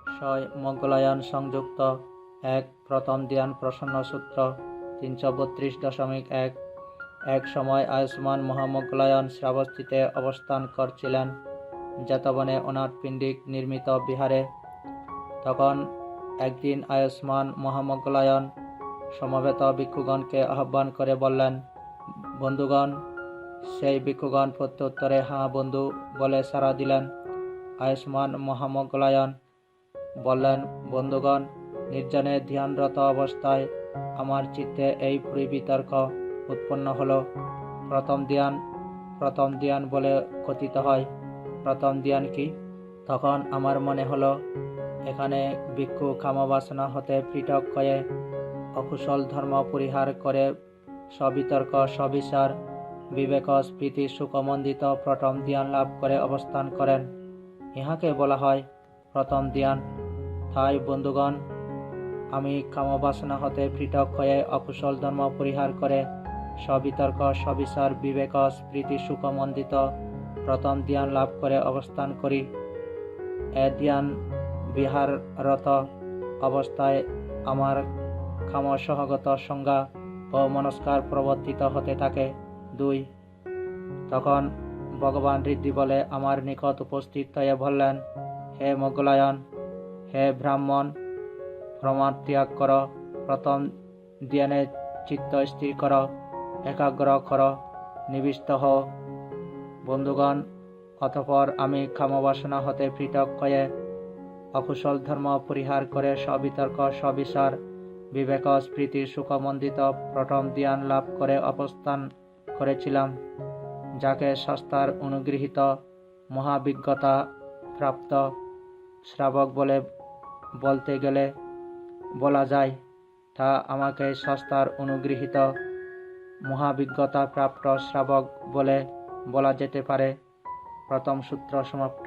ছয় মঙ্গলায়ন সংযুক্ত 1 প্রথম ধ্যান প্রসন্ন সূত্র 332.1 এক সময় আয়ুষ্মান মহামঙ্গলায়ন শ্রাবস্তিতে অবস্থান করছিলেন জেতবনে ওনার পিণ্ডিক নির্মিত বিহারে। তখন একদিন আয়ুষ্মান মহামঙ্গলায়ন সমবেত ভিক্ষুগণকে আহ্বান করে বললেন, বন্ধুগণ। সেই ভিক্ষুগণ প্রত্যুত্তরে হাঁ বন্ধু বলে সাড়া দিলেন। আয়ুষ্মান মহামঙ্গলায়ন বললেন, বন্ধুগণ, নির্জনে ধ্যানরত অবস্থায় আমার চিত্তে এই বিতর্ক উৎপন্ন হলো। প্রথম ধ্যান বলে কথিত হয়। প্রথম ধ্যান কি? তখন আমার মনে হলো, এখানে ভিক্ষু কামবাসনা হতে পৃথক হয়ে অকুশল ধর্ম পরিহার করে সবিতর্ক সবিচার বিবেক স্মৃতি সুখমণ্ডিত প্রথম ধ্যান লাভ করে অবস্থান করেন। ইহাকে বলা হয় প্রথম ধ্যান। তাই বন্ধুগণ, আমি কামবাসনা হতে পৃথক হয়ে অকুশল ধর্ম পরিহার করে সবিতর্ক সবিচার বিবেক স্মৃতি সুখমণ্ডিত প্রথম ধ্যান লাভ করে অবস্থান করি। এ ধ্যান বিহাররত অবস্থায় আমার কামসহগত সংজ্ঞা ও মনস্কার প্রবর্তিত হতে থাকে। 2 তখন ভগবান ঋদ্ধি বলে আমার নিকট উপস্থিত হয়ে বললেন, হে মঙ্গলায়ন, হে ব্রাহ্মণ, প্রমাদ ত্যাগ কর, প্রথম ধ্যানে চিত্ত স্থির কর, একাগ্র কর, নিবিষ্ট হও। বন্ধুগণ, অতঃপর আমি কামবাসনা হতে পৃথক হয়ে অকুশল ধর্ম পরিহার করে সবিতর্ক সবিচার বিবেক স্মৃতি সুখমণ্ডিত প্রথম ধ্যান লাভ করে অবস্থান করেছিলাম, যাকে শাস্ত্রার অনুগৃহীত মহাবিজ্ঞতা প্রাপ্ত শ্রাবক বলতে গেলে বলা যায়। তা আমাকে শাস্ত্রার অনুগৃহীত মহাবিজ্ঞতা প্রাপ্ত শ্রাবক বলে বলা যেতে পারে। প্রথম সূত্র সমাপ্ত।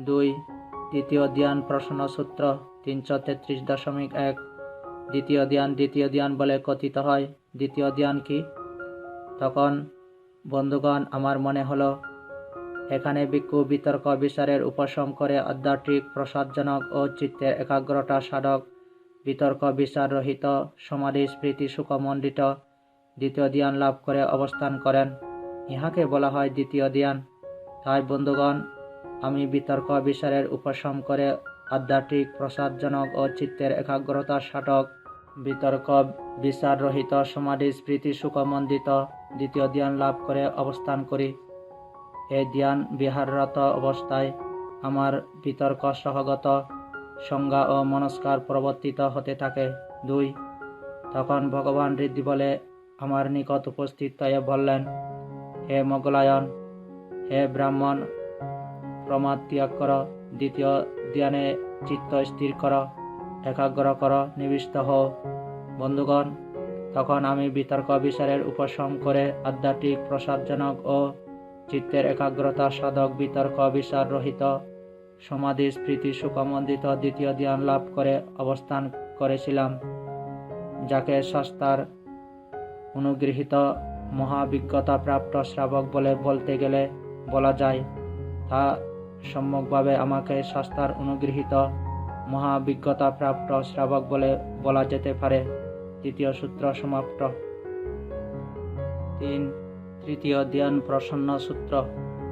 2 দ্বিতীয় ধ্যান প্রসন্ন সূত্র 333.1 দ্বিতীয় ধ্যান বলে কথিত হয়। দ্বিতীয় ধ্যান কি? তখন বন্ধুগণ, আমার মনে হলো, এখানে ভিক্ষু বিতর্ক বিচারের উপশম করে আধ্যাত্মিক প্রসাদজনক ও চিত্তের একাগ্রতা সাধক বিতর্ক বিচার রহিত সমাধি স্মৃতি সুখমণ্ডিত দ্বিতীয় ধ্যান লাভ করে অবস্থান করেন। ইহাকে বলা হয় দ্বিতীয় ধ্যান। তাই বন্ধুগণ, আমি বিতর্ক বিচারের উপশম করে আধ্যাত্মিক প্রসাদজনক ও চিত্তের একাগ্রতা সাধক বিতর্ক বিচার রহিত সমাধি স্মৃতি সুখমণ্ডিত দ্বিতীয় ধ্যান লাভ করে অবস্থান করি। এই ধ্যান বিহাররত অবস্থায় আমার বিতর্ক সহগত সংজ্ঞা ও মনস্কার প্রবর্তিত হতে থাকে। 2 তখন ভগবান ঋদ্ধি বলে আমার নিকট উপস্থিত হয়ে বললেন, হে মঙ্গলায়ন, হে ব্রাহ্মণ, প্রমাদ ত্যাগ কর, দ্বিতীয় ধ্যানে চিত্ত স্থির কর, একাগ্র কর, নিবিষ্ট হও। বন্ধুগণ, তখন আমি বিতর্ক বিচারের উপশম করে আধ্যাত্মিক প্রসাদজনক ও চিত্তের একাগ্রতা সাধক বিতর্ক বিচার রহিত সমাধি স্মৃতি সুখমণ্ডিত দ্বিতীয় ধ্যান লাভ করে অবস্থান করেছিলাম, যাকে শাস্ত্রার অনুগৃহীত মহাবিজ্ঞতা প্রাপ্ত শ্রাবক বলে বলতে গেলে বলা যায়। তা সম্যকভাবে আমাকে শাস্ত্রার অনুগৃহীত মহাবিজ্ঞতা প্রাপ্ত শ্রাবক বলে বলা যেতে পারে। তৃতীয় সূত্র সমাপ্ত। 3 তৃতীয় ধ্যান প্রসন্ন সূত্র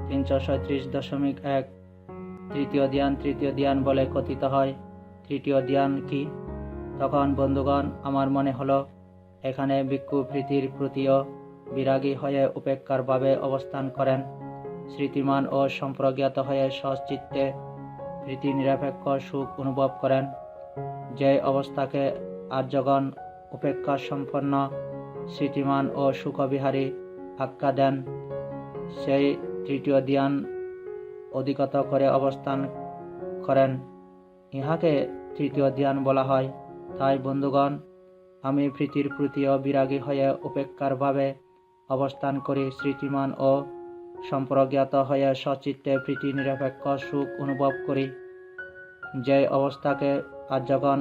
337.1 তৃতীয় ধ্যান বলে কথিত হয়। তৃতীয় ধ্যান কি? তখন বন্ধুগণ, আমার মনে হলো, এখানে ভিক্ষু প্রীতির প্রতিও বিরাগী হয়ে উপেক্ষার ভাবে অবস্থান করেন, স্মৃতিমান ও সম্প্রজ্ঞাত হয়ে সচিত্তে প্রীতি নিরপেক্ষ সুখ অনুভব করেন। যে অবস্থাকে আর্যগণ উপেক্ষা সম্পন্ন স্মৃতিমান ও সুখবিহারী আখ্যা দেন, সেই তৃতীয় ধ্যান অধিগত করে অবস্থান করেন। ইহাকে তৃতীয় ধ্যান বলা হয়। তাই বন্ধুগণ, আমি প্রীতির প্রতিও বিরাগী হয়ে উপেক্ষার ভাবে অবস্থান করি, স্মৃতিমান ও সম্প্রজ্ঞাত হয়ে সচিত্তে প্রীতি নিরপেক্ষ সুখ অনুভব করি। যে অবস্থাকে আর্যগণ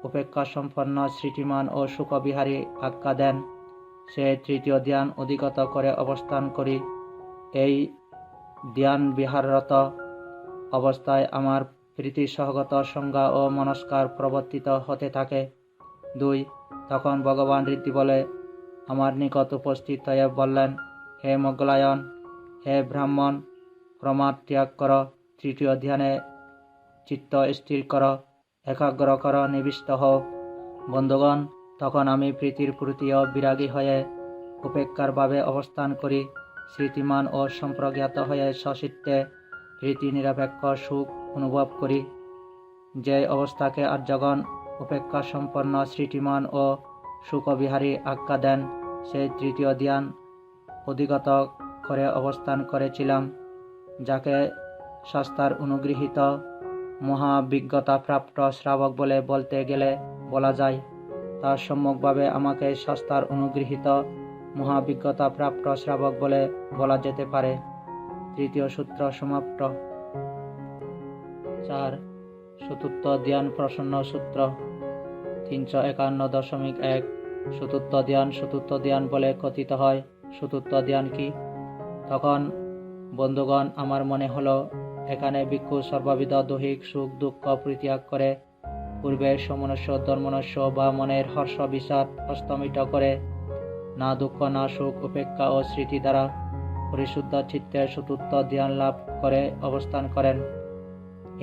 উপেক্ষা সম্পন্ন স্মৃতিমান ও সুখবিহারী আখ্যা দেন, সে তৃতীয় ধ্যান অধিগত করে অবস্থান করি। এই ধ্যান বিহাররত অবস্থায় আমার প্রীতি সহগত সংজ্ঞা ও মনস্কার প্রবর্তিত হতে থাকে। 2. তখন ভগবান ঋদ্ধি বলে আমার নিকট উপস্থিত হয়ে বললেন, হে মোগলায়ন, হে ব্রাহ্মণ, প্রমাদ ত্যাগ কর, তৃতীয় ধ্যানে চিত্ত স্থির কর, একাগ্র কর, নিবিষ্ট হও। বন্ধুগণ, তখন আমি প্রীতির প্রতিও বিরাগী হয়ে উপেক্ষার ভাবে অবস্থান করি, স্মৃতিমান ও সম্প্রজ্ঞাত হয়ে সচিত্তে প্রীতি নিরপেক্ষ সুখ অনুভব করি। যে অবস্থাকে আর্যগণ উপেক্ষা সম্পন্ন স্মৃতিমান ও সুখবিহারী আজ্ঞা দেন, সেই তৃতীয় ধ্যান অধিগত করে অবস্থান করেছিলাম, যাকে শাস্ত্রার অনুগৃহীত মহাবিজ্ঞতা প্রাপ্ত শ্রাবক বলে বলতে গেলে বলা যায়। তার সম্যকভাবে আমাকে শাস্ত্রার অনুগৃহীত মহাবিজ্ঞতা প্রাপ্ত শ্রাবক বলে বলা যেতে পারে। তৃতীয় সূত্র সমাপ্ত। 4. চতুর্থ ধ্যান প্রসন্ন সূত্র 351.1 চতুর্থ ধ্যান বলে কথিত হয়। চতুর্থ ধ্যান কি? তখন বন্ধুগণ, আমার মনে হলো এখানে ভিক্ষু সর্ববিধ দৈহিক সুখ দুঃখ পরিত্যাগ করে পূর্বে সমনস্য ধর্মনস্য বা মনের হর্ষ বিষাদ অস্তমিত করে না দুঃখ না সুখ উপেক্ষা ও স্মৃতি দ্বারা পরিশুদ্ধ চিত্তে চতুর্থ ধ্যান লাভ করে অবস্থান করেন।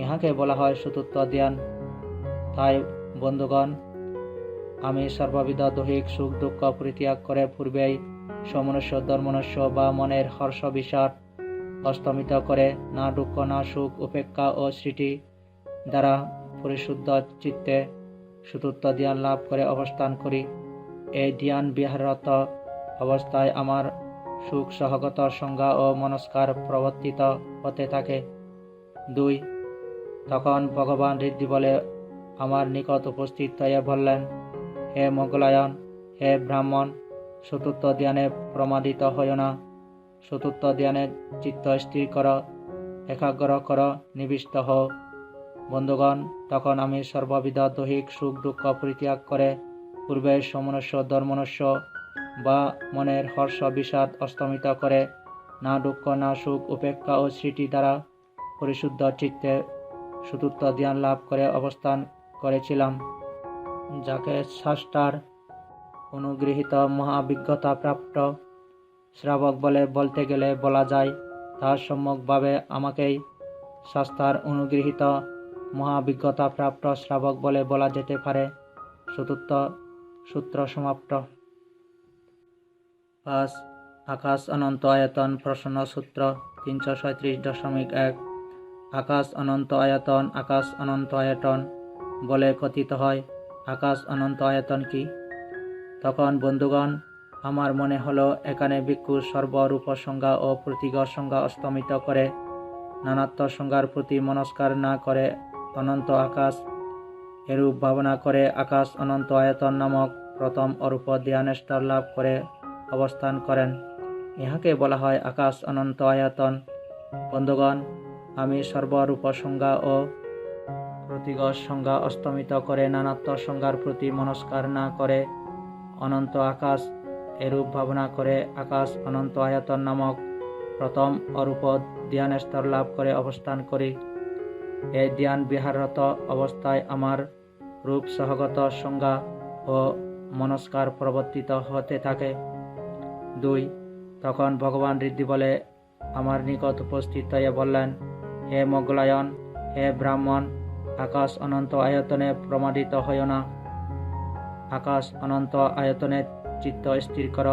ইহাকে বলা হয় চতুর্থ ধ্যান। তাই বন্ধুগণ, আমি সর্ববিধ দৈহিক সুখ দুঃখ পরিত্যাগ করে পূর্বেই সমনস্য ধর্মনস্য বা মনের হর্ষ বিষাদ অস্তমিত করে না দুঃখ না সুখ উপেক্ষা ও স্মৃতি দ্বারা পরিশুদ্ধ চিত্তে চতুর্থ ধ্যান লাভ করে অবস্থান করি। এই ধ্যান বিহাররত অবস্থায় আমার সুখ সহগত সংজ্ঞা ও মনস্কার প্রবর্তিত হতে থাকে। 2. তখন ভগবান ঋদ্ধি বলে আমার নিকট উপস্থিত হয়ে বললেন, হে মোগলায়ন, হে ব্রাহ্মণ, চতুর্থ ধ্যানে প্রমাদিত হইও না। চতুর্থ ধ্যানে চিত্ত স্থির কর, একাগ্র কর, নিবিষ্ট হও। বন্ধুগণ, তখন আমি সর্ববিধ দৈহিক সুখ দুঃখ পরিত্যাগ করে পূর্বে সমনস্য ধর্মনস্য বা মনের হর্ষ বিষাদ অস্তমিত করে না দুঃখ না সুখ উপেক্ষা ও স্মৃতি দ্বারা পরিশুদ্ধ চিত্তে চতুর্থ ধ্যান লাভ করে অবস্থান করেছিলাম, যাকে শাস্ত্রার অনুগৃহীত মহাবিজ্ঞতা প্রাপ্ত শ্রাবক বলে বলতে গেলে বলা যায়। তার সম্যকভাবে আমাকেই শাস্ত্রার অনুগৃহীত মহাবিজ্ঞতা প্রাপ্ত শ্রাবক বলে বলা যেতে পারে। চতুর্থ সূত্র সমাপ্ত। 5. আকাশ অনন্ত আয়তন প্রসন্ন সূত্র 337.1 আকাশ অনন্ত আয়তন বলে কথিত হয়। আকাশ অনন্ত আয়তন কি? তখন বন্ধুগণ, আমার মনে হলো এখানে ভিক্ষু সর্বরূপ সংজ্ঞা ও প্রতীক সংজ্ঞা অস্তমিত করে নানাত্ব সংজ্ঞার প্রতি মনস্কার না করে অনন্ত আকাশ এরূপ ভাবনা করে আকাশ অনন্ত আয়তন নামক প্রথম অরূপ ধ্যান স্তর লাভ করে অবস্থান করেন। ইহাকে বলা হয় আকাশ অনন্ত আয়তন। বন্ধুগণ, আমি সর্বরূপ সংজ্ঞা ও প্রতীক সংজ্ঞা অস্তমিত করে নানাত্ব সংজ্ঞার প্রতি মনস্কার না করে অনন্ত আকাশ এরূপ ভাবনা করে আকাশ অনন্ত আয়তন নামক প্রথম অরূপ ধ্যান স্তর লাভ করে অবস্থান করি। এই ধ্যান বিহাররত অবস্থায় আমার রূপ সহগত সংজ্ঞা ও মনস্কার প্রবর্তিত হতে থাকে। 2. তখন ভগবান ঋদ্ধি বলে আমার নিকট উপস্থিত হয়ে বললেন, হে মোগলায়ন, হে ব্রাহ্মণ, আকাশ অনন্ত আয়তনে প্রমাদিত হইও না। আকাশ অনন্ত আয়তনে চিত্ত স্থির কর,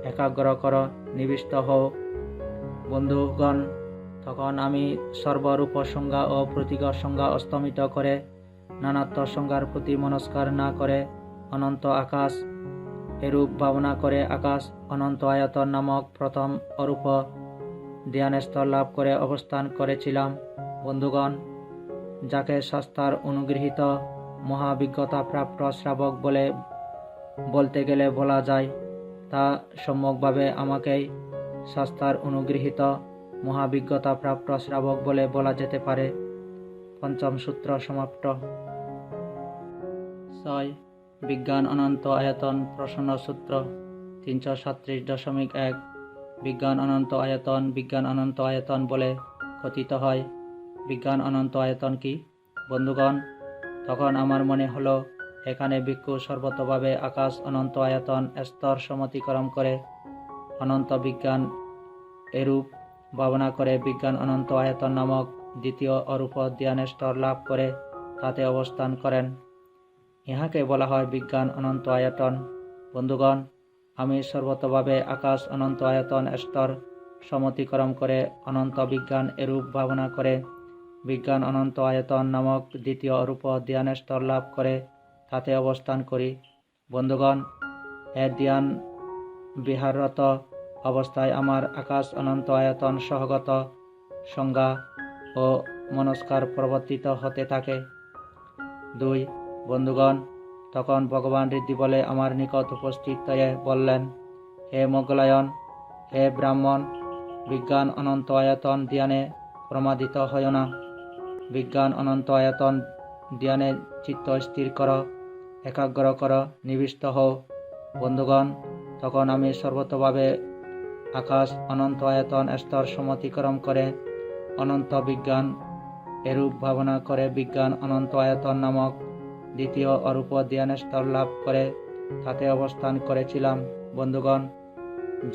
একাগ্র কর, নিবিষ্ট হও। বন্ধুগণ, তখন আমি সর্বরূপ সংজ্ঞা ও প্রতীক সংজ্ঞা অস্তমিত করে নানাত্ব সংজ্ঞার প্রতি মনস্কার না করে অনন্ত আকাশ এরূপ ভাবনা করে আকাশ অনন্ত আয়তন নামক প্রথম অরূপ ধ্যান স্তর লাভ করে অবস্থান করেছিলাম। বন্ধুগণ, যাকে শাস্ত্রার অনুগৃহীত মহাবিজ্ঞতা প্রাপ্ত শ্রাবক বলে বলতে গেলে বলা যায়, তা সম্যকভাবে আমাকেই শাস্ত্রার অনুগৃহীত মহাবিজ্ঞতা প্রাপ্ত শ্রাবক বলে বলা যেতে পারে। পঞ্চম সূত্র সমাপ্ত। 6. বিজ্ঞান অনন্ত আয়তন প্রসন্ন সূত্র 337.1 বিজ্ঞান অনন্ত আয়তন বলে কথিত হয়। বিজ্ঞান অনন্ত আয়তন কি? বন্ধুগণ, তখন আমার মনে হলো এখানে ভিক্ষু সর্বতভাবে আকাশ অনন্ত আয়তন স্তর সমতিক্রম করে অনন্ত বিজ্ঞান এরূপ ভাবনা করে বিজ্ঞান অনন্ত আয়তন নামক দ্বিতীয় অরূপ জ্ঞানের স্তর লাভ করে তাতে অবস্থান করেন। ইহাকে বলা হয় বিজ্ঞান অনন্ত আয়তন। বন্ধুগণ, আমি সর্বতভাবে আকাশ অনন্ত আয়তন স্তর সমতিক্রম করে অনন্ত বিজ্ঞান এরূপ ভাবনা করে বিজ্ঞান অনন্ত আয়তন নামক দ্বিতীয় অরূপ ধ্যানের স্তর লাভ করে তাতে অবস্থান করি। বন্ধুগণ, এ ধ্যান বিহাররত অবস্থায় আমার আকাশ অনন্ত আয়তন সহগত সংজ্ঞা ও মনস্কার প্রবর্তিত হতে থাকে। 2. বন্ধুগণ, তখন ভগবান ঋদ্ধি বলে আমার নিকট উপস্থিত হয়ে বললেন, হে মোগলায়ন, হে ব্রাহ্মণ, বিজ্ঞান অনন্ত আয়তন ধ্যানে প্রমাদিত হয় না। বিজ্ঞান অনন্ত আয়তন ধ্যানে চিত্ত স্থির কর, একাগ্র কর, নিবিষ্ট হও। বন্ধুগণ, তখন আমি সর্বতভাবে আকাশ অনন্ত আয়তন স্তর সমতিক্রম করে অনন্ত বিজ্ঞান এরূপ ভাবনা করে বিজ্ঞান অনন্ত আয়তন নামক দ্বিতীয় অরূপ ধ্যানের স্তর লাভ করে তাতে অবস্থান করেছিলাম। বন্ধুগণ,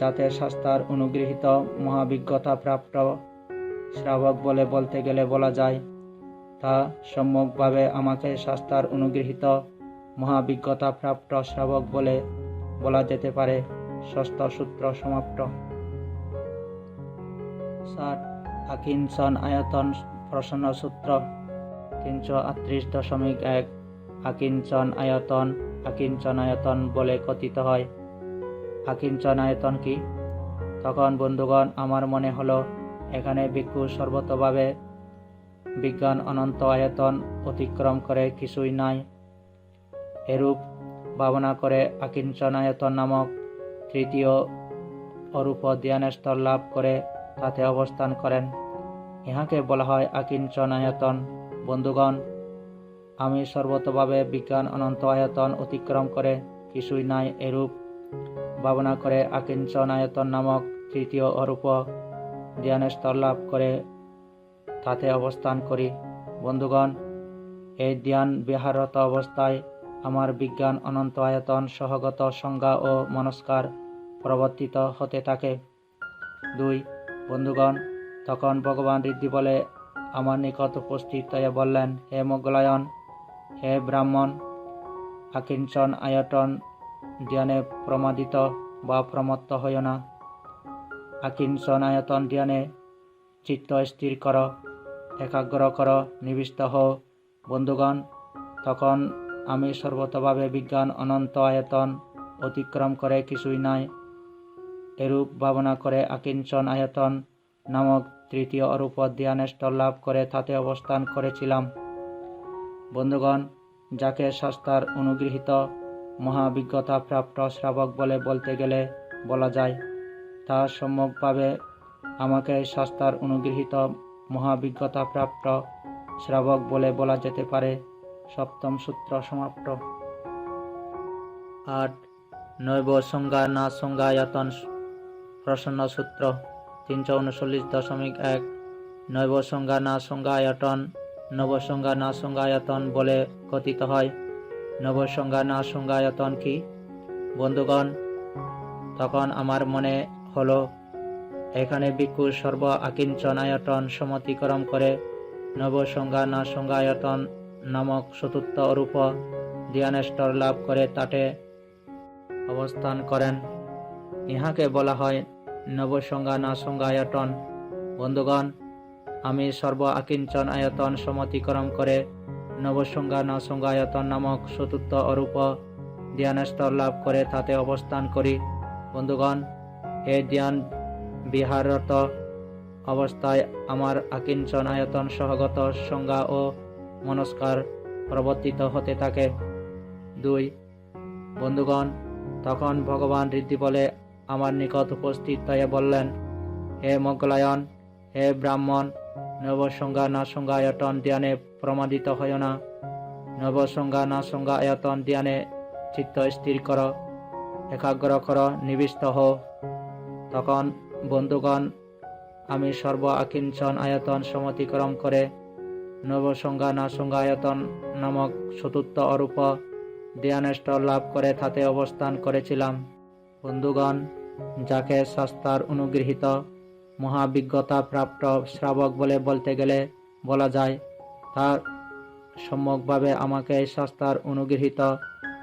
যাতে শাস্ত্রার অনুগৃহীত মহাবিজ্ঞতা প্রাপ্ত শ্রাবক বলে বলতে গেলে বলা যায়, তা সম্যকভাবে আমাকে শাস্ত্রার অনুগৃহীত মহাবিজ্ঞতা প্রাপ্ত শ্রাবক বলে বলা যেতে পারে। ষষ্ঠ সূত্র সমাপ্ত। 7. আকিঞ্চন আয়তন প্রশ্ন সূত্র 338.1 আকিঞ্চন আয়তন বলে কথিত হয়। আকিঞ্চন আয়তন কি? তখন বন্ধুগণ, আমার মনে হলো এখানে ভিক্ষু সর্বতভাবে বিজ্ঞান অনন্ত আয়তন অতিক্রম করে কিছুই নাই এরূপ ভাবনা করে আকিঞ্চন আয়তন নামক তৃতীয় অরূপ ধ্যানের স্তর লাভ করে তাতে অবস্থান করেন। ইহাকে বলা হয় আকিঞ্চন আয়তন। বন্ধুগণ, আমি সর্বতভাবে বিজ্ঞান অনন্ত আয়তন অতিক্রম করে কিছুই নাই এরূপ ভাবনা করে আকিঞ্চন আয়তন নামক তৃতীয় অরূপ ধ্যানের স্তর লাভ করে তাতে অবস্থান করি। বন্ধুগণ, এই ধ্যান বিহাররত অবস্থায় আমার বিজ্ঞান অনন্ত আয়তন সহগত সংজ্ঞা ও মনস্কার প্রবর্তিত হতে থাকে। 2. বন্ধুগণ, তখন ভগবান ঋদ্ধি বলে আমার নিকট উপস্থিত হয়ে বললেন, হে মোগলায়ন, হে ব্রাহ্মণ, আকিঞ্চন আয়তন ধ্যানে প্রমাদিত বা প্রমত্ত হয় না। আকিঞ্চন আয়তন ধ্যানে চিত্ত স্থির কর, একাগ্র কর, নিবিষ্ট হও। বন্ধুগণ, তখন আমি সর্বতভাবে বিজ্ঞান অনন্ত আয়তন অতিক্রম করে কিছুই নাই এরূপ ভাবনা করে আকিঞ্চন আয়তন নামক তৃতীয় অরূপ ধ্যানের স্তর লাভ করে তাতে অবস্থান করেছিলাম। বন্ধুগণ, যাকে শাস্ত্রার অনুগৃহীত মহাবিজ্ঞতা প্রাপ্ত শ্রাবক বলে বলতে গেলে বলা যায়, তা সম্যকভাবে আমাকে শাস্ত্রার অনুগৃহীত মহাবিজ্ঞতা প্রাপ্ত শ্রাবক বলে বলা যেতে পারে। সপ্তম সূত্র সমাপ্ত। 8. নৈব সংজ্ঞা না সংজ্ঞায়তন প্রশ্ন সূত্র 339.1 নৈব সংজ্ঞা না সংজ্ঞায়তন নবসংজ্ঞা না সংজ্ঞায়তন বলে কথিত হয়। নবসংজ্ঞা না সংজ্ঞায়তন কি? বন্ধুগণ, তখন আমার মনে হলো এখানে ভিক্ষু সর্ব আকিঞ্চন আয়তন সমতিক্রম করে নবসংজ্ঞা না সংজ্ঞায়তন নামক চতুর্থ অরূপ ধ্যানের স্তর লাভ করে তাতে অবস্থান করেন। ইহাকে বলা হয় নবসংজ্ঞা না সংজ্ঞায়তন। বন্ধুগণ, আমি সর্ব আকিঞ্চন আয়তন সমতিক্রম করে নবসংজ্ঞা না সংজ্ঞায়তন নামক চতুর্থ অরূপ ধ্যানের স্তর লাভ করে তাতে অবস্থান করি। বন্ধুগণ, এই ধ্যান বিহাররত অবস্থায় আমার আকিঞ্চন আয়তন সহগত সংজ্ঞা ও মনস্কার প্রবর্তিত হতে থাকে। 2. বন্ধুগণ, তখন ভগবান ঋদ্ধি বলে আমার নিকট উপস্থিত হয়ে বললেন, হে মোগলায়ন, হে ব্রাহ্মণ, নবসংজ্ঞা না সংজ্ঞায়তন ধ্যানে প্রমাদিত হয় না। নবসংজ্ঞা না সংজ্ঞায়তন ধ্যানে চিত্ত স্থির কর, একাগ্র কর, নিবিষ্ট হও। তখন বন্ধুগণ, আমি সর্ব আকিঞ্চন আয়তন সমতিক্রম করে নবসংজ্ঞা না সংজ্ঞায়তন নামক চতুর্থ অরূপ ধ্যানস্থ লাভ করে তাতে অবস্থান করেছিলাম। বন্ধুগণ, যাকে শাস্ত্রার অনুগৃহীত মহাবিজ্ঞতা প্রাপ্ত শ্রাবক বলে বলতে গেলে বলা যায়, তার সম্যকভাবে আমাকে শাস্ত্রার অনুগৃহীত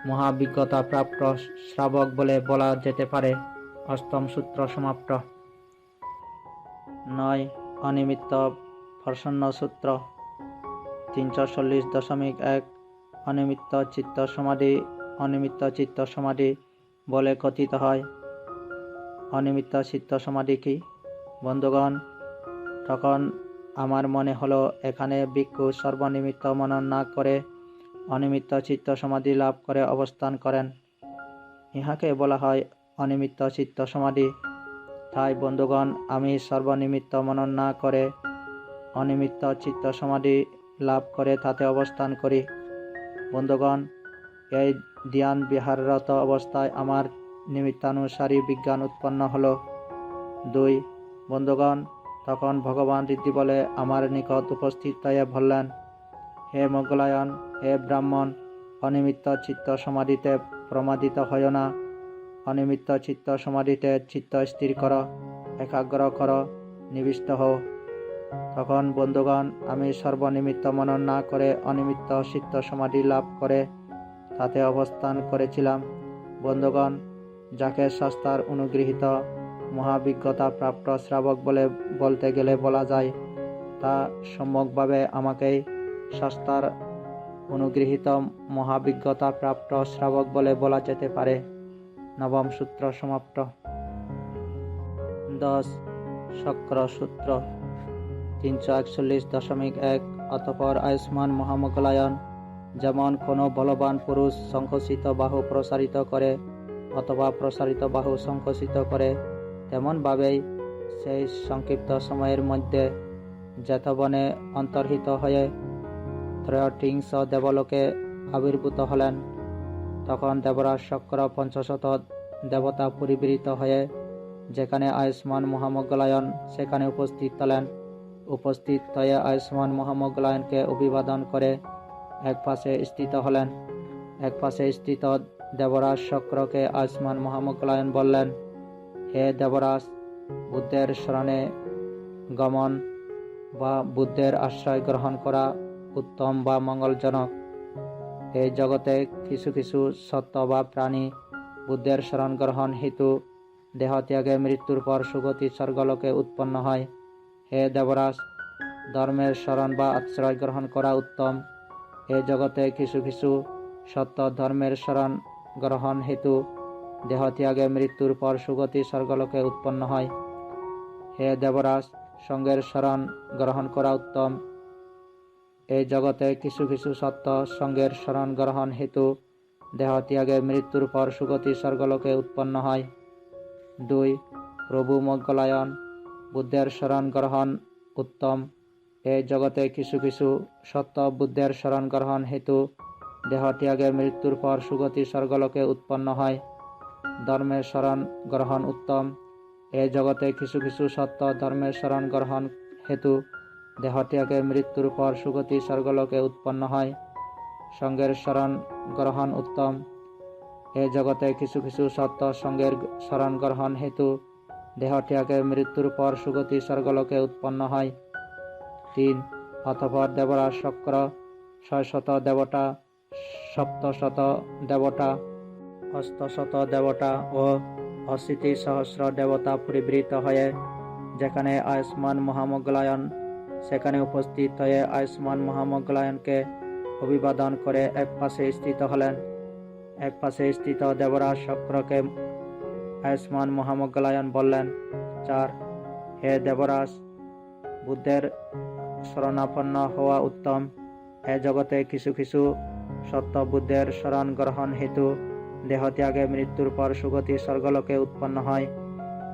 মহাবিজ্ঞতা প্রাপ্ত শ্রাবক বলে বলা যেতে পারে। অষ্টম সূত্র সমাপ্ত। 9. অনিমিত্ত প্রসন্ন সূত্র 340.1 অনিমিত্ত চিত্ত সমাধি অনিমিত্ত চিত্ত সমাধি বলে কথিত হয়। অনিমিত্ত চিত্ত সমাধি কি? বন্ধুগণ, তখন আমার মনে হলো এখানে ভিক্ষু সর্বনিমিত্ত মনন না করে অনিমিত্ত চিত্ত সমাধি লাভ করে অবস্থান করেন। ইহাকে বলা হয় অনিমিত্ত চিত্ত সমাধি। তাই বন্ধুগণ, আমি সর্বনিমিত্ত মনন না করে অনিমিত্ত চিত্ত সমাধি লাভ করে তাতে অবস্থান করি। বন্ধুগণ, এই ধ্যান বিহাররত অবস্থায় আমার নিমিত্তানুসারী বিজ্ঞান উৎপন্ন হলো। 2. বন্ধুগণ, তখন ভগবান ঋদ্ধি বলে আমার নিকট উপস্থিত হয়ে বললেন, হে মোগলায়ন, হে ব্রাহ্মণ, অনিমিত্ত চিত্ত সমাধিতে প্রমাদিত হয় না। অনিমিত্ত চিত্ত সমাধিতে চিত্ত স্থির কর, একাগ্র কর, নিবিষ্ট হও। তখন বন্ধুগণ, আমি সর্বনিমিত্ত মনন না করে অনিমিত্ত চিত্ত সমাধি লাভ করে তাতে অবস্থান করেছিলাম। বন্ধুগণ, যাকে শাস্ত্রার অনুগৃহীত মহাবিজ্ঞতা প্রাপ্ত শ্রাবক বলে বলতে গেলে বলা যায়, তা সম্যকভাবে আমাকেই শাস্ত্রার অনুগৃহীত মহাবিজ্ঞতা প্রাপ্ত শ্রাবক বলে বলা যেতে পারে। নবম সূত্র সমাপ্ত। 10. শক্র সূত্র 341.1 অতঃপর আয়ুষ্মান মহামোগলায়ন যেমন কোনো বলবান পুরুষ সংকুচিত বাহু প্রসারিত করে অথবা প্রসারিত বাহু সংকুচিত করে, তেমনভাবেই সেই সংক্ষিপ্ত সময়ের মধ্যে জেতবনে অন্তর্হিত হয়ে ত্রয়োত্রিংশ দেবলোকে আবির্ভূত হলেন। তখন দেবরাজ শক্র পঞ্চশত দেবতা পরিবৃত হয়ে যেখানে আয়ুষ্মান মহামোগলায়ন সেখানে উপস্থিত হলেন। উপস্থিত হয়ে আয়ুষ্মান মহামোগলায়নকে অভিবাদন করে এক পাশে স্থিত হলেন। এক পাশে স্থিত দেবরাজ শক্রকে আয়ুষ্মান মহামোগলায়ন বললেন, হে দেবরাজ, বুদ্ধের শরণে গমন বা বুদ্ধের আশ্রয় গ্রহণ করা উত্তম বা মঙ্গলজনক। এই জগতে কিছু কিছু সত্য বা প্রাণী বুদ্ধের শরণ গ্রহণ হেতু দেহত্যাগে মৃত্যুর পর সুগতি স্বর্গলোকে উৎপন্ন হয়। হে দেবরাজ, ধর্মের শরণ বা আশ্রয় গ্রহণ করা উত্তম। এই জগতে কিছু কিছু সত্য ধর্মের শরণ গ্রহণ হেতু দেহত্যাগে মৃত্যুর পর সুগতি স্বর্গলোকে উৎপন্ন হয়। হে দেবরাজ, সঙ্গের শরণ গ্রহণ করা উত্তম। এই জগতে কিছু কিছু সত্য সঙ্গের শরণ গ্রহণ হেতু দেহত্যাগে মৃত্যুর পর সুগতি স্বর্গলোকে উৎপন্ন হয়। 2. প্রভু মোগলায়ন, বুদ্ধের শরণ গ্রহণ উত্তম। এই জগতে কিছু কিছু সত্য বুদ্ধের শরণ গ্রহণ হেতু দেহত্যাগে মৃত্যুর পর সুগতি স্বর্গলোকে উৎপন্ন হয়। ধর্মের শরণ গ্রহণ উত্তম। এই জগতে কিছু কিছু সত্য ধর্মের শরণ গ্রহণ হেতু দেহত্যাগে মৃত্যুর পর সুগতি স্বর্গলোকে উৎপন্ন হয়। সঙ্গের শরণ গ্রহণ উত্তম। এই জগতে কিছু কিছু সত্য সঙ্গের শরণ গ্রহণ হেতু দেহত্যাগে মৃত্যুর পর সুগতি স্বর্গলোকে উৎপন্ন হয়। 3. অতঃপর দেবরাজ শক্র 600 দেবতা, 700 দেবতা, 800 দেবতা ও 80 সহস্র দেবতা পরিবৃত হয়ে যেখানে আয়ুষ্মান মহামোগলায়ন সেখানে উপস্থিত হয়ে আয়ুষ্মান মহামোগলায়নকে অভিবাদন করে এক পাশে স্থিত হলেন। এক পাশে স্থিত দেবরাজ শক্রকে আয়ুষ্মান মহামোগলায়ন বললেন, 4. হে দেবরাজ, বুদ্ধের শরণাপন্ন হওয়া উত্তম। এ জগতে কিছু কিছু সত্য বুদ্ধের শরণ গ্রহণ হেতু দেহত্যাগে মৃত্যুর পর সুগতি স্বর্গলোকে উৎপন্ন হয়।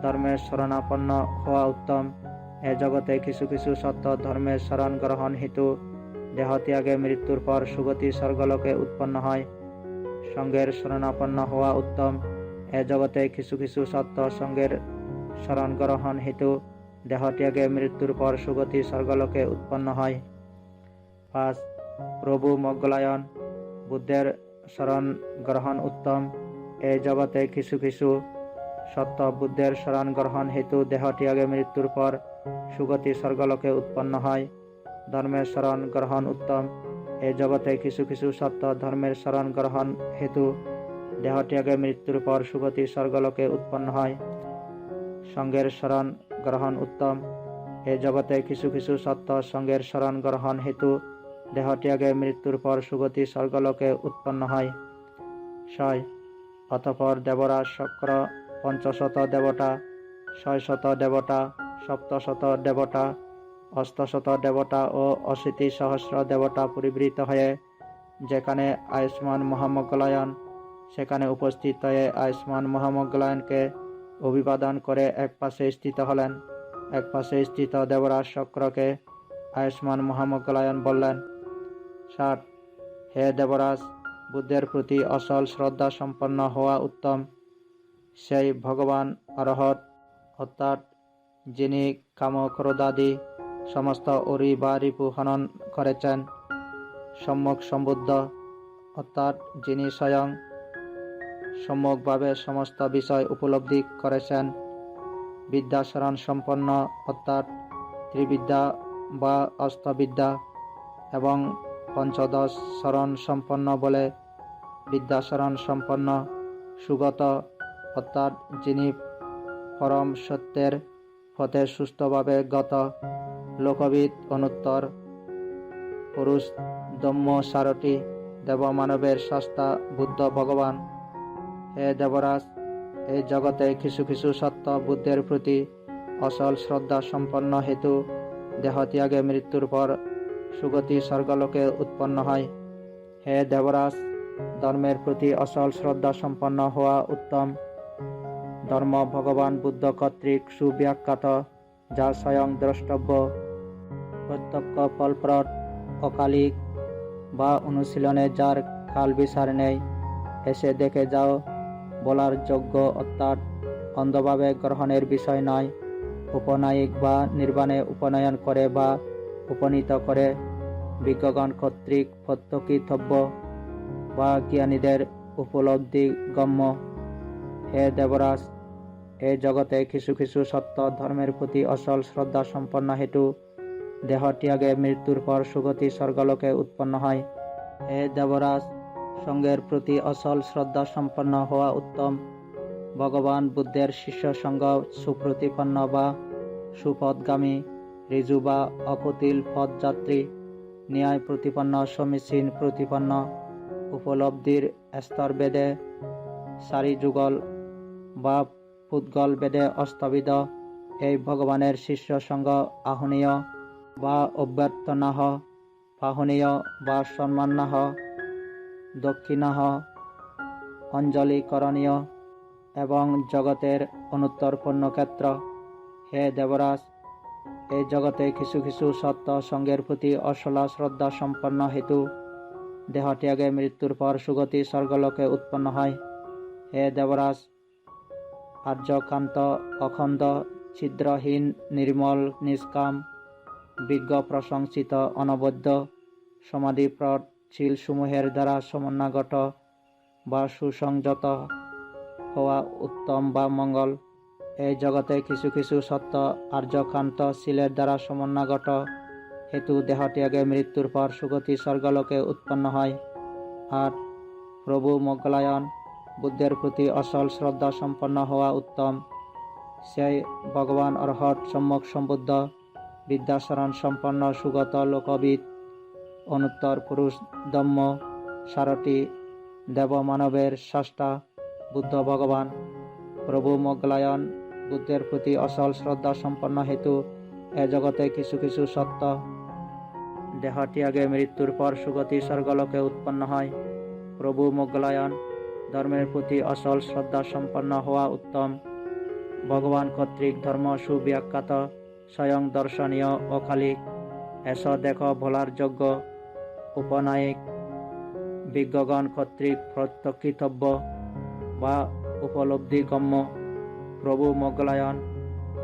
ধর্মের শরণাপন্ন হওয়া উত্তম। এ জগতে কিছু কিছু সত্য ধর্মের শরণ গ্রহণ হেতু দেহত্যাগে মৃত্যুর পর সুগতি স্বর্গলোকে উৎপন্ন হয়। সঙ্গের শরণাপন্ন হওয়া উত্তম। এ জগতে কিছু কিছু সত্য সঙ্গের শরণ গ্রহণ হেতু দেহত্যাগে মৃত্যুর পর সুগতি স্বর্গলোকে উৎপন্ন হয়। 5. প্রভু মোগলায়ন বুদ্ধের শরণ গ্রহণ উত্তম। এই জগতে কিছু কিছু সত্য বুদ্ধের শরণ গ্রহণ হেতু দেহ ত্যাগে মৃত্যুর পর সুগতি স্বর্গলোকে উৎপন্ন হয়। ধর্মের শরণ গ্রহণ উত্তম। এই জগতে কিছু কিছু সত্য ধর্মের শরণ গ্রহণ হেতু দেহ ত্যাগে মৃত্যুর পর সুগতি স্বর্গলোকে উৎপন্ন হয়। সঙ্গের শরণ গ্রহণ উত্তম। এই জগতে কিছু কিছু সত্য সঙ্গের শরণ গ্রহণ হেতু দেহ ত্যাগে মৃত্যুর পর সুগতি স্বর্গলোকে উৎপন্ন হয়। 6. অতঃপর দেবরাজ শক্র 500 দেবতা, 600 দেবতা, 700 দেবতা, 800 দেবতা ও 80 সহস্র দেবতা পরিবৃত হয়ে যেখানে আয়ুষ্মান মহামোগলায়ন সেখানে উপস্থিত হয়ে আয়ুষ্মান মহামোগলায়নকে অভিবাদন করে এক পাশে স্থিত হলেন। এক পাশে স্থিত দেবরাজ শক্রকে আয়ুষ্মান মহামোগলায়ন বললেন, 7. হে দেবরাজ, বুদ্ধের প্রতি অসল শ্রদ্ধা সম্পন্ন হওয়া উত্তম। সেই ভগবান অরহত অর্থাৎ যিনি কাম ক্রোধাদি সমস্ত অরি বা রিপু হনন করেছেন, সম্যক সম্বুদ্ধ অর্থাৎ যিনি স্বয়ং সম্যকভাবে সমস্ত বিষয় উপলব্ধি করেছেন, বিদ্যাশরণ সম্পন্ন অর্থাৎ ত্রিবিদ্যা বা অষ্টবিদ্যা এবং পঞ্চদশ শরণ সম্পন্ন বলে বিদ্যাশরণ সম্পন্ন, সুগত অর্থাৎ যিনি পরম সত্যের পথে সুস্থভাবে গত, লোকবিদ অনুত্তর পুরুষ দম্য সারথি, দেবমানবের শাস্তা বুদ্ধ ভগবান। হে দেবরাজ, এই জগতে কিছু কিছু সত্য বুদ্ধের প্রতি অসল শ্রদ্ধা সম্পন্ন হেতু দেহ ত্যাগে মৃত্যুর পর সুগতি স্বর্গলোকে উৎপন্ন হয়। হে দেবরাজ, ধর্মের প্রতি অসল শ্রদ্ধা সম্পন্ন হওয়া উত্তম। ধর্ম ভগবান বুদ্ধ কর্তৃক সুব্যাখ্যাত, যা স্বয়ং দ্রষ্টব্য, প্রত্যক্ষ ফলপ্রদ, অকালিক বা অনুশীলনে যার কাল বিচার নেই, এসে দেখে যাও বলার যোগ্য অর্থাৎ অন্ধভাবে গ্রহণের বিষয় নয়। উপনায়িক বা নির্বাণে উপনয়ন করে বা উপনীত করে বিজ্ঞগণ কর্তৃক প্রত্যক্ষিতব্য বা জ্ঞানীদের উপলব্ধি গম্য। হে দেবরাজ, এই জগতে কিছু কিছু সত্য ধর্মের প্রতি অসল শ্রদ্ধা সম্পন্ন হেতু দেহ ত্যাগে মৃত্যুর পর সুগতি স্বর্গলোকে উৎপন্ন হয়। হে দেবরাজ, সঙ্গের প্রতি অসল শ্রদ্ধা সম্পন্ন হওয়া উত্তম। ভগবান বুদ্ধের শিষ্য সঙ্গ সুপ্রতিপন্ন বা সুপথগামী, ঋজু বা অকুটিল পথযাত্রী, ন্যায় প্রতিপন্ন, সমীচীন প্রতিপন্ন, উপলব্ধির স্তর বেদে সারি যুগল বা পুদ্গল বেদে অস্তবিদ, এই ভগবানের শিষ্য সঙ্গ আহনীয় বা অভ্যর্থনাহ, পাহনীয় বা সম্মানাহ, দক্ষিণাহ, অঞ্জলিকরণীয় এবং জগতের অনুত্তরপূর্ণ ক্ষেত্র। হে দেবরাজ, এই জগতে কিছু কিছু সত্য সঙ্গের প্রতি অসলা শ্রদ্ধা সম্পন্ন হেতু দেহ ত্যাগে মৃত্যুর পর সুগতি স্বর্গলোকে উৎপন্ন হয়। হে দেবরাজ, আর্যকান্ত, অখণ্ড, ছিদ্রহীন, নির্মল, নিষ্কাম, বিজ্ঞ প্রশংসিত, অনবদ্য, সমাধিপ্রদ সমূহের দ্বারা সমন্বয়গত বা সুসংযত হওয়া উত্তম বা মঙ্গল। এই জগতে কিছু কিছু সত্য আর্যকান্ত শিলের দ্বারা সমন্বয়গত হেতু দেহ ত্যাগে মৃত্যুর পর সুগতি স্বর্গলোকে উৎপন্ন হয়। আর প্রভু মোগলায়ন বুদ্ধের প্রতি অসল শ্রদ্ধা সম্পন্ন হওয়া উত্তম। সেই ভগবান অরহত সম্যক সম্বুদ্ধ, বিদ্যাশরণ সম্পন্ন, সুগত, লোকবিদ, অনুত্তর পুরুষ, দম্য সারথি, দেবমানবের স্রষ্টা বুদ্ধ ভগবান। প্রভু মোগলায়ন বুদ্ধের প্রতি অসল শ্রদ্ধা সম্পন্ন হেতু এ জগতে কিছু কিছু সত্য দেহ ত্যাগে মৃত্যুর পর সুগতি স্বর্গলোকে উৎপন্ন হয়। প্রভু মোগলায়ন ধর্মের প্রতি অসল শ্রদ্ধা সম্পন্ন হওয়া উত্তম। ভগবান কর্তৃক ধর্ম সুব্যাখ্যাত, স্বয়ং দর্শনীয়, অকালিক, এস দেখো ভোলার যোগ্য, উপনায়িক, বিজ্ঞগণ কর্তৃক প্রত্যক্ষিতব্য বা উপলব্ধিগম্য। প্রভু মোগলায়ন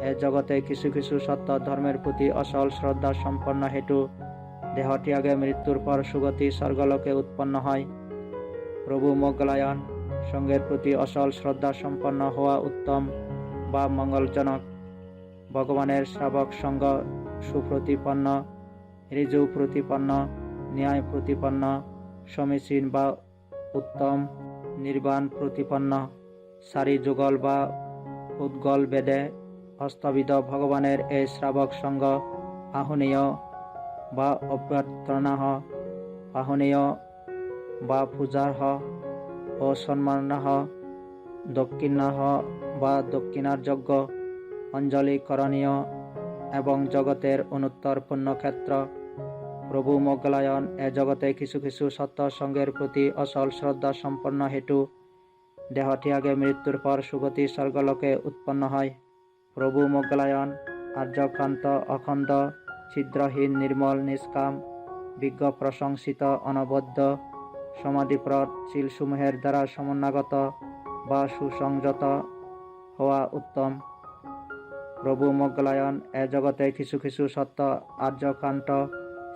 এ জগতে কিছু কিছু সত্য ধর্মের প্রতি অসল শ্রদ্ধা সম্পন্ন হেতু দেহ ত্যাগে মৃত্যুর পর সুগতি স্বর্গলোকে উৎপন্ন হয়। প্রভু মোগলায়ন সঙ্গের প্রতি অসল শ্রদ্ধা সম্পন্ন হওয়া উত্তম বা মঙ্গলজনক। ভগবানের শ্রাবক সঙ্গ সুপ্রতিপন্ন, ঋজু প্রতিপন্ন, ন্যায় প্রতিপন্ন, সমীচীন বা উত্তম, নির্বাণ প্রতিপন্ন, সারি যুগল বা উদ্গল বেদে হস্তবিদ ভগবানের এই শ্রাবক সঙ্গ আহনীয় বা অভ্যর্থনাহ, আহনীয় বা পূজার্হ ও সম্মানাহ, দক্ষিণাহ বা দক্ষিণার যোগ্য, অঞ্জলি করণীয় এবং জগতের অনুত্তর পুণ্যক্ষেত্র। প্রভু মোগলায়ন এ জগতে কিছু কিছু সত্য সঙ্গের প্রতি অসল শ্রদ্ধা সম্পন্ন হেতু দেহ ত্যাগে মৃত্যুর পর সুগতি স্বর্গলোকে উৎপন্ন হয়। প্রভু মোগলায়ন আর্যকান্ত, অখণ্ড, ছিদ্রহীন, নির্মল, নিষ্কাম, বিজ্ঞ, প্রশংসিত, অনবদ্য, সমাধিপ্রদ শীলসমূহের দ্বারা সমন্বয়গত বা সুসংযত হওয়া উত্তম। প্রভু মোগলায়ন এ জগতে কিছু কিছু সত্য আর্যকান্ত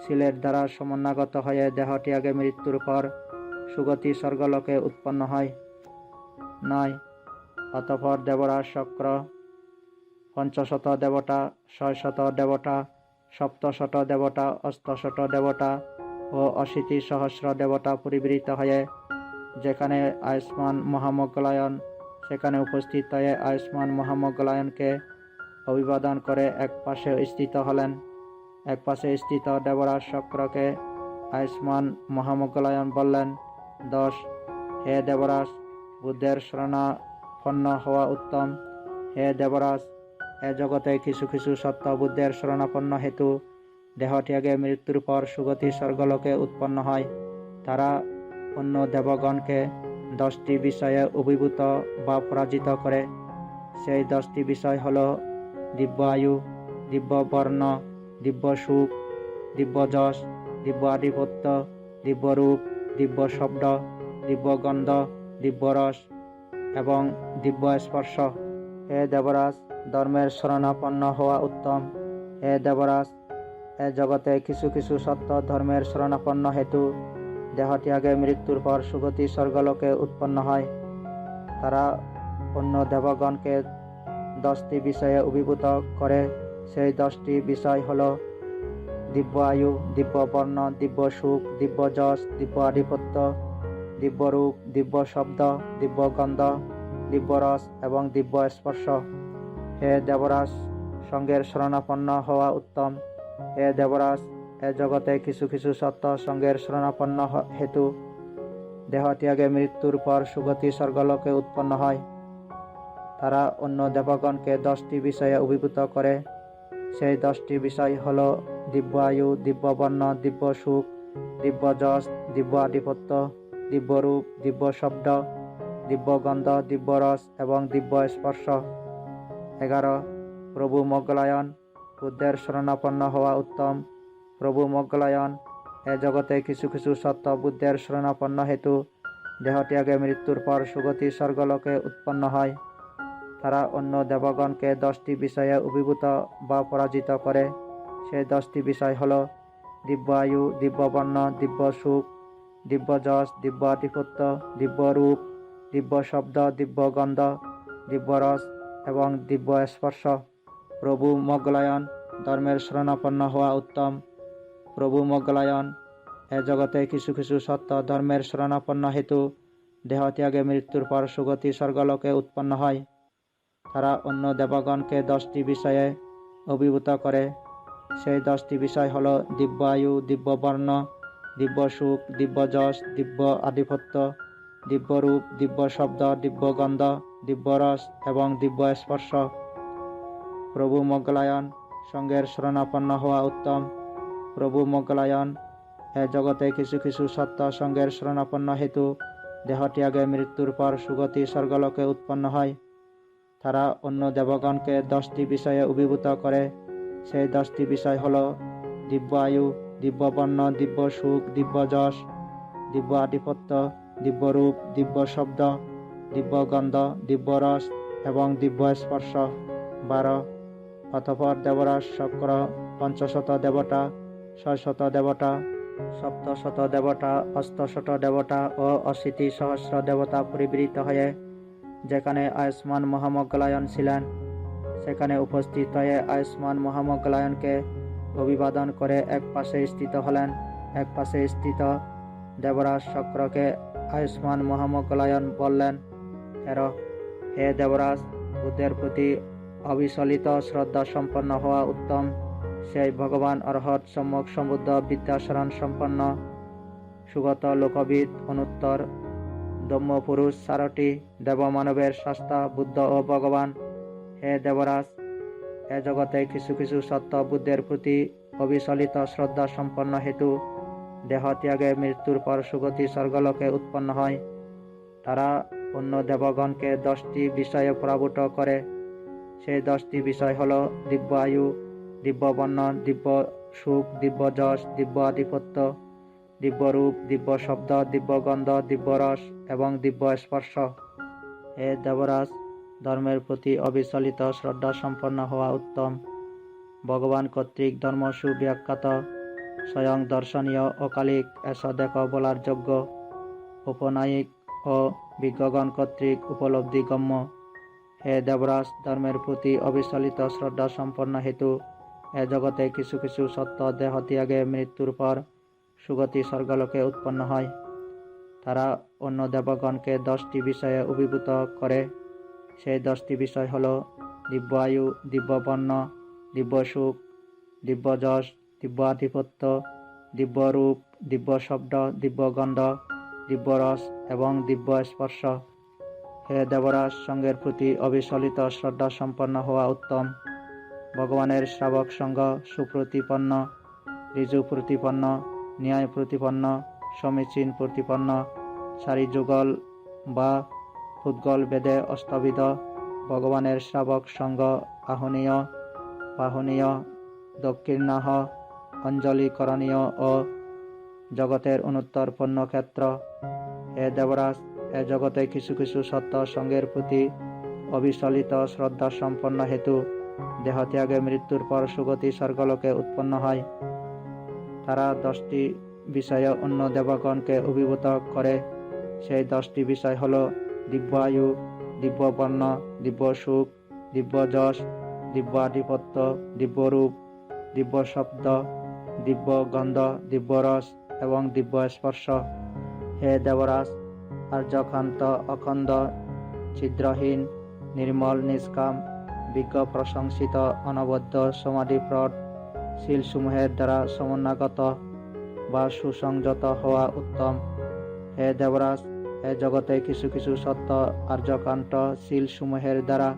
শীলের দ্বারা সমন্বয়গত হয়ে দেহ ত্যাগে মৃত্যুর পর সুগতি স্বর্গলোকে উৎপন্ন হয়। নয়, অতঃপর দেবরাজ শক্র, পঞ্চশত দেবতা, ৬০০ দেবতা, সপ্তশত দেবতা, অষ্টশত দেবতা ও ৮০ সহস্র দেবতা পরিবৃত হয়ে যেখানে আয়ুষ্মান মহামোগলায়ন সেখানে উপস্থিত হয়ে আয়ুষ্মান মহামোগলায়নকে অভিবাদন করে এক পাশে স্থিত হলেন। এক পাশে স্থিত দেবরাজ শক্রকে আয়ুষ্মান মহামোগলায়ন বললেন, ১০ হে দেবরাজ, বুদ্ধের শরণাপন্ন হওয়া উত্তম। হে দেবরাজ, এ জগতে কিছু কিছু সত্য বুদ্ধের শরণাপন্ন হেতু দেহ ত্যাগে মৃত্যুর পর সুগতি স্বর্গলোকে উৎপন্ন হয়। তারা অন্য দেবগণকে 10টি বিষয়ে অভিভূত বা পরাজিত করে। সেই 10টি বিষয় হল দিব্য আয়ু, দিব্য বর্ণ, দিব্য সুখ, দিব্য যশ, দিব্য আধিপত্য, দিব্য রূপ, দিব্য শব্দ, দিব্য গন্ধ, দিব্য রস এবং দিব্য স্পর্শ। হে দেবরাজ, ধর্মের শরণাপন্ন হওয়া উত্তম। হে দেবরাজ, এ জগতে কিছু কিছু সত্য ধর্মের শরণাপন্ন হেতু দেহ ত্যাগে মৃত্যুর পর সুগতি স্বর্গলোকে উৎপন্ন হয়। তারা অন্য দেবগণকে 10টি বিষয়ে অভিভূত করে। সেই 10টি বিষয় হল দিব্য আয়ু, দিব্য বর্ণ, দিব্য সুখ, দিব্য যশ, দিব্য আধিপত্য, দিব্য রূপ, দিব্য শব্দ, দিব্য গন্ধ, দিব্য রস এবং দিব্য স্পর্শ। হে দেবরাজ, সঙ্গের শরণাপন্ন হওয়া উত্তম। হে দেবরাজ, এ জগতে কিছু কিছু সত্য সঙ্গের শরণাপন্ন হেতু দেহ ত্যাগে মৃত্যুর পর সুগতি স্বর্গলোকে উৎপন্ন হয়। তারা অন্য দেবগণকে 10টি বিষয়ে অভিভূত করে। সেই 10টি বিষয় হল দিব্য আয়ু, দিব্য বর্ণ, দিব্য সুখ, দিব্য যশ, দিব্য আধিপত্য, দিব্য রূপ, দিব্য শব্দ, দিব্য গন্ধ, দিব্য রস এবং দিব্য স্পর্শ। 11 প্রভু মোগলায়ন, বুদ্ধের শরণাপন্ন হওয়া উত্তম। প্রভু মোগলায়ন, এ জগতে কিছু কিছু সত্য বুদ্ধের শরণাপন্ন হেতু দেহ ত্যাগে মৃত্যুর পর সুগতি স্বর্গলোকে উৎপন্ন হয়। তারা অন্য দেবগণকে 10টি বিষয়ে অভিভূত বা পরাজিত করে। সেই 10টি বিষয় হল দিব্য আয়ু, দিব্য বর্ণ, দিব্য সুখ, দিব্য যশ, দিব্য আধিপত্য, দিব্য রূপ, দিব্য শব্দ, দিব্য গন্ধ, দিব্য রস এবং দিব্য স্পর্শ। প্রভু মোগলায়ন, ধর্মের শরণাপন্ন হওয়া উত্তম। প্রভু মোগলায়ন, এ জগতে কিছু কিছু সত্য ধর্মের শরণাপন্ন হেতু দেহ ত্যাগে মৃত্যুর পর সুগতি স্বর্গলোকে উৎপন্ন হয়। তারা অন্য দেবগণকে 10টি বিষয়ে অভিভূত করে। সেই 10টি বিষয় হল দিব্য আয়ু, দিব্য বর্ণ, দিব্য সুখ, দিব্য যশ, দিব্য আধিপত্য, দিব্য রূপ, দিব্য শব্দ, দিব্য গন্ধ, দিব্য রস এবং দিব্য স্পর্শ। প্রভু মোগলায়ন, সঙ্গের শরণাপন্ন হওয়া উত্তম। প্রভু মোগলায়ন, এ জগতে কিছু কিছু সত্য সঙ্গের শরণাপন্ন হেতু দেহ ত্যাগে মৃত্যুর পর সুগতি স্বর্গলোকে উৎপন্ন হয়। তারা অন্য দেবগণকে 10টি বিষয়ে অভিভূত করে। সেই 10টি বিষয় হল দিব্য আয়ু, দিব্য বর্ণ, দিব্য সুখ, দিব্য যশ, দিব্য আধিপত্য, দিব্য রূপ, দিব্য শব্দ, দিব্য গন্ধ, দিব্য রস এবং দিব্য স্পর্শ। 12 অতঃপর দেবরাজ শক্র, পঞ্চশত দেবতা, ৬শত দেবতা, সপ্তশত দেবতা, অষ্টশত দেবতা ও ৮০ সহস্র দেবতা পরিবৃত হয়ে যেখানে আয়ুষ্মান মহামোগলায়ন ছিলেন সেখানে উপস্থিত হয়ে আয়ুষ্মান মহামোগলায়নকে অভিবাদন করে এক পাশে স্থিত হলেন। এক পাশে স্থিত দেবরাজ শক্রকে আয়ুষ্মান মহামোগলায়ন বললেন, হে দেবরাজ, বুদ্ধের প্রতি অবিচলিত শ্রদ্ধা সম্পন্ন হওয়া উত্তম। সেই ভগবান অর্হৎ সম্যক সমুদ্ধ বিদ্যাশরণ সম্পন্ন সুগত লোকবিদ অনুত্তর ব্রহ্মপুরুষ সারটি দেবমানবের শাস্তা বুদ্ধ ও ভগবান। হে দেবরাজ, এ জগতে কিছু কিছু সত্য বুদ্ধের প্রতি অবিচলিত শ্রদ্ধা সম্পন্ন হেতু দেহ ত্যাগে মৃত্যুর পর সুগতি স্বর্গলোকে উৎপন্ন হয়। তারা অন্য দেবগণকে 10টি বিষয়ে পরাভূত করে। সেই 10টি বিষয় হল দিব্য আয়ু, দিব্য বর্ণ, দিব্য সুখ, দিব্য যশ, দিব্য আধিপত্য, দিব্য রূপ, দিব্য শব্দ, দিব্য গন্ধ, দিব্য রস এবং দিব্য স্পর্শ। হে দেবরাজ, ধর্মের প্রতি অবিচলিত শ্রদ্ধা সম্পন্ন হওয়া উত্তম। ভগবান কর্তৃক ধর্ম সুব্যাখ্যাত, স্বয়ং দর্শনীয়, অকালিক, এস দেখো বলার যোগ্য, উপনায়িক ও বিজ্ঞগণ কর্তৃক উপলব্ধিগম্য। হে দেবরাজ, ধর্মের প্রতি অবিচলিত শ্রদ্ধা সম্পন্ন হেতু এ জগতে কিছু কিছু সত্য দেহ ত্যাগে মৃত্যুর পর সুগতি স্বর্গলোকে উৎপন্ন হয়। তারা অন্য দেবগণকে 10টি বিষয়ে অভিভূত করে। সেই 10টি বিষয় হল দিব্য আয়ু, দিব্য বর্ণ, দিব্য সুখ, দিব্য যশ, দিব্য আধিপত্য, দিব্য রূপ, দিব্য শব্দ, দিব্য গন্ধ, দিব্য রস এবং দিব্য স্পর্শ। হে দেবরাজ, সঙ্গের প্রতি অবিচলিত শ্রদ্ধা সম্পন্ন হওয়া উত্তম। ভগবানের শ্রাবক সঙ্গ সুপ্রতিপন্ন, ঋজু প্রতিপন্ন, ন্যায় প্রতিপন্ন, সমীচীন প্রতিপন্ন, সারি যুগল বা ফুদ্গল বেদে অষ্টবিধ ভগবানের শ্রাবক সঙ্গ আহনীয়, পাহনীয়, দক্ষিণাহ, অঞ্জলিকরণীয় ও জগতের অনুত্তর পুণ্যক্ষেত্র। হে দেবরাজ, এ জগতে কিছু কিছু সত্য সঙ্গের প্রতি অবিচলিত শ্রদ্ধা সম্পন্ন হেতু দেহ ত্যাগে মৃত্যুর পর সুগতি স্বর্গলোকে উৎপন্ন হয়। তারা 10টি বিষয়ে অন্য দেবগণকে অভিভূত করে। সেই 10টি বিষয় হল দিব্য আয়ু, দিব্য বর্ণ, দিব্য সুখ, দিব্য যশ, দিব্য আধিপত্য, দিব্য রূপ, দিব্য শব্দ, দিব্য গন্ধ, দিব্য রস এবং দিব্য স্পর্শ। হে দেবরাজ, আর্যকান্ত, অখণ্ড, ছিদ্রহীন, নির্মল, নিষ্কাম, বিজ্ঞ প্রশংসিত, অনবদ্য, সমাধিপ্রদ শীলসমূহের দ্বারা সমন্বয়গত বা সুসংযত হওয়া উত্তম। হে দেবরাজ, এ জগতে কিছু কিছু সত্য আর্যকান্ত শীলসমূহের দ্বারা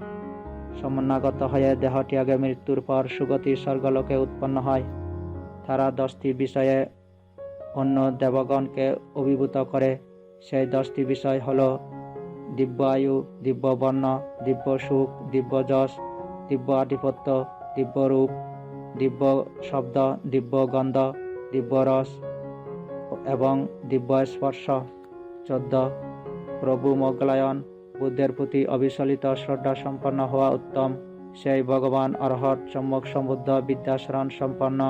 সমন্বয়গত হয়ে দেহ ত্যাগে মৃত্যুর পর সুগতি স্বর্গলোকে উৎপন্ন হয়। তারা 10টি বিষয়ে অন্য দেবগণকে অভিভূত করে। সেই 10টি বিষয় হল দিব্য আয়ু, দিব্য বর্ণ, দিব্য সুখ, দিব্য যশ, দিব্য আধিপত্য, দিব্য রূপ, দিব্য শব্দ, দিব্য গন্ধ, দিব্য রস এবং দিব্য স্পর্শ। 14 প্রভু মোগলায়ন, বুদ্ধের প্রতি অবিচলিত শ্রদ্ধা সম্পন্ন হওয়া উত্তম। সেই ভগবান অর্হৎ সম্যক সমুদ্ধ বিদ্যাশরণ সম্পন্ন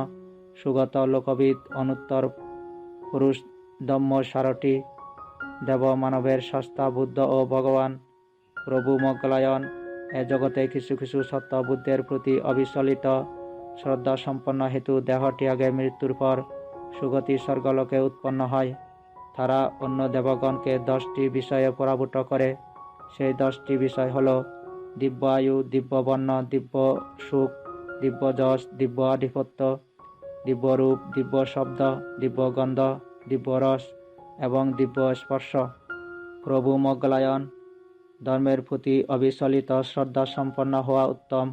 সুগত লোকবিদ অনুত্তর পুরুষ ধম্ম সারটি দেব মানবের শাস্তা বুদ্ধ ও ভগবান। প্রভু মোগলায়ন, এ জগতে কিছু কিছু সত্য বুদ্ধের প্রতি অবিচলিত শ্রদ্ধা সম্পন্ন হেতু দেহ ত্যাগে মৃত্যুর পর সুগতি স্বর্গলোকে উৎপন্ন হয়। তারা অন্য দেবগণকে 10টি বিষয়ে পরাভূত করে। সেই 10টি বিষয় হল দিব্য আয়ু, দিব্য বর্ণ, দিব্য সুখ, দিব্য যশ, দিব্য আধিপত্য, দিব্য রূপ, দিব্য শব্দ, দিব্য গন্ধ, দিব্য রস এবং দিব্য স্পর্শ। প্রভু মোগলায়ন, ধর্মের প্রতি অবিচলিত শ্রদ্ধা সম্পন্ন হওয়া উত্তম।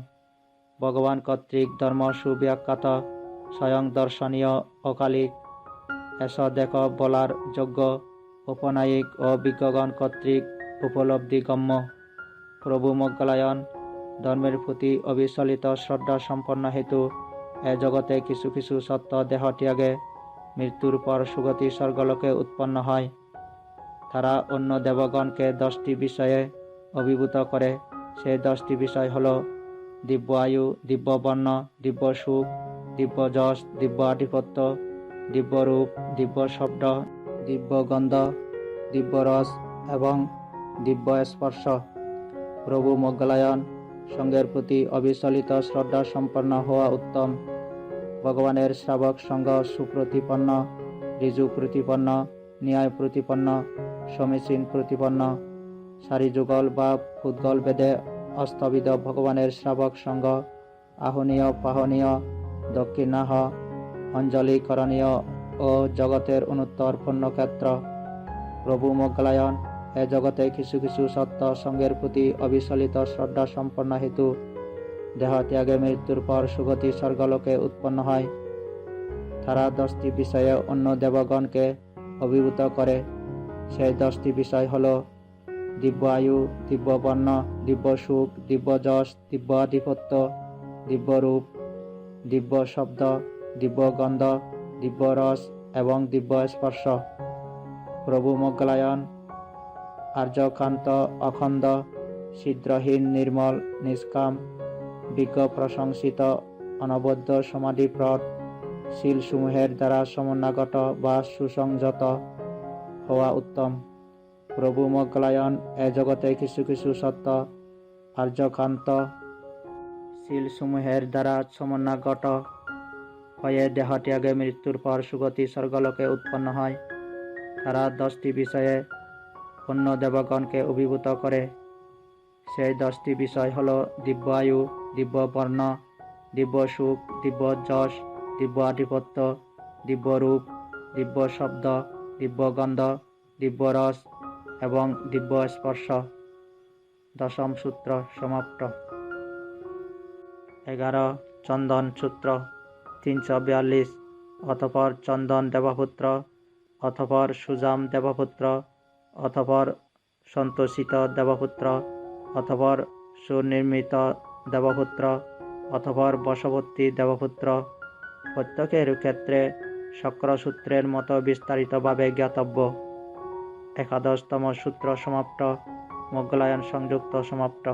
ভগবান কর্তৃক ধর্ম সুব্যাখ্যাত, স্বয়ং দর্শনীয়, অকালিক, এস দেখো বলার যোগ্য, উপনায়িক ও বিজ্ঞগণ কর্তৃক উপলব্ধিগম্য। প্রভু মোগলায়ন, ধর্মের প্রতি অবিচলিত শ্রদ্ধা সম্পন্ন হেতু এ জগতে কিছু কিছু সত্য দেহ ত্যাগে মৃত্যুর পর সুগতি স্বর্গলোকে উৎপন্ন হয়। তারা অন্য দেবগণকে 10টি বিষয়ে অভিভূত করে। সেই 10টি বিষয় হল দিব্য আয়ু, দিব্য বর্ণ, দিব্য সুখ, দিব্য যশ, দিব্য আধিপত্য, দিব্য রূপ, দিব্য শব্দ, দিব্য গন্ধ, দিব্য রস এবং দিব্য স্পর্শ। প্রভু মোগলায়ন সঙ্গের প্রতি অবিচলিত শ্রদ্ধা সম্পন্ন হওয়া উত্তম। ভগবানের শ্রাবক সঙ্গ সুপ্রতিপন্ন, ঋজু প্রতিপন্ন, ন্যায় প্রতিপন্ন, সমীচীন প্রতিপন্ন। সারি যুগল বা ফুদ্গল বেদে অস্তবিদ ভগবানের শ্রাবক সঙ্গ আহনীয়, পাহনীয়, দক্ষিণাহ, অঞ্জলি করণীয় ও জগতের অনুত্তর পুণ্যক্ষেত্র। প্রভু মোগলায়ন এ জগতে কিছু কিছু সত্য সঙ্গের প্রতি অবিচলিত শ্রদ্ধা সম্পন্ন হেতু দেহ ত্যাগে মৃত্যুর পর সুগতি স্বর্গলোকে উৎপন্ন হয়। তারা 10টি বিষয়ে অন্য দেবগণকে অভিভূত করে। সেই 10টি বিষয় হল দিব্য আয়ু, দিব্য বর্ণ, দিব্য সুখ, দিব্য যশ, দিব্য আধিপত্য, দিব্য রূপ, দিব্য শব্দ, দিব্য গন্ধ, দিব্য রস এবং দিব্য স্পর্শ। প্রভু মোগলায়ন আর্যকান্ত, অখণ্ড, ছিদ্রহীন, নির্মল, নিষ্কাম, বিজ্ঞ প্রশংসিত, অনবদ্য, সমাধিপ্রদ, শীলসমূহের দ্বারা সমন্বয়গত বা সুসংযত হওয়া উত্তম। প্রভু মোগলায়ন এ জগতে কিছু কিছু সত্য আর্যকান্ত শীলসমূহের দ্বারা সমন্বয়গত হয়ে দেহ ত্যাগে মৃত্যুর পর সুগতি স্বর্গলোকে উৎপন্ন হয়। তারা 10টি বিষয়ে অন্য দেবগণকে অভিভূত করে। সেই 10টি বিষয় হল দিব্য আয়ু, দিব্য বর্ণ, দিব্য সুখ, দিব্য যশ, দিব্য আধিপত্য, দিব্য রূপ, দিব্য শব্দ, দিব্য গন্ধ, দিব্য রস এবং দিব্য স্পর্শ। 10ম সূত্র সমাপ্ত। 11 চন্দন সূত্র 342। অতঃপর চন্দন দেবপুত্র, অতঃপর সুজাম দেবপুত্র, অতঃপর সন্তোষিত দেবপুত্র, অতঃপর সুনির্মিত দেবপুত্র, অতঃপর বশবর্তী দেবপুত্র। প্রত্যেকের ক্ষেত্রে শক্রসূত্রের মতো বিস্তারিতভাবে জ্ঞাতব্য। 11তম সূত্র সমাপ্ত। মোগলায়ন সংযুক্ত সমাপ্ত।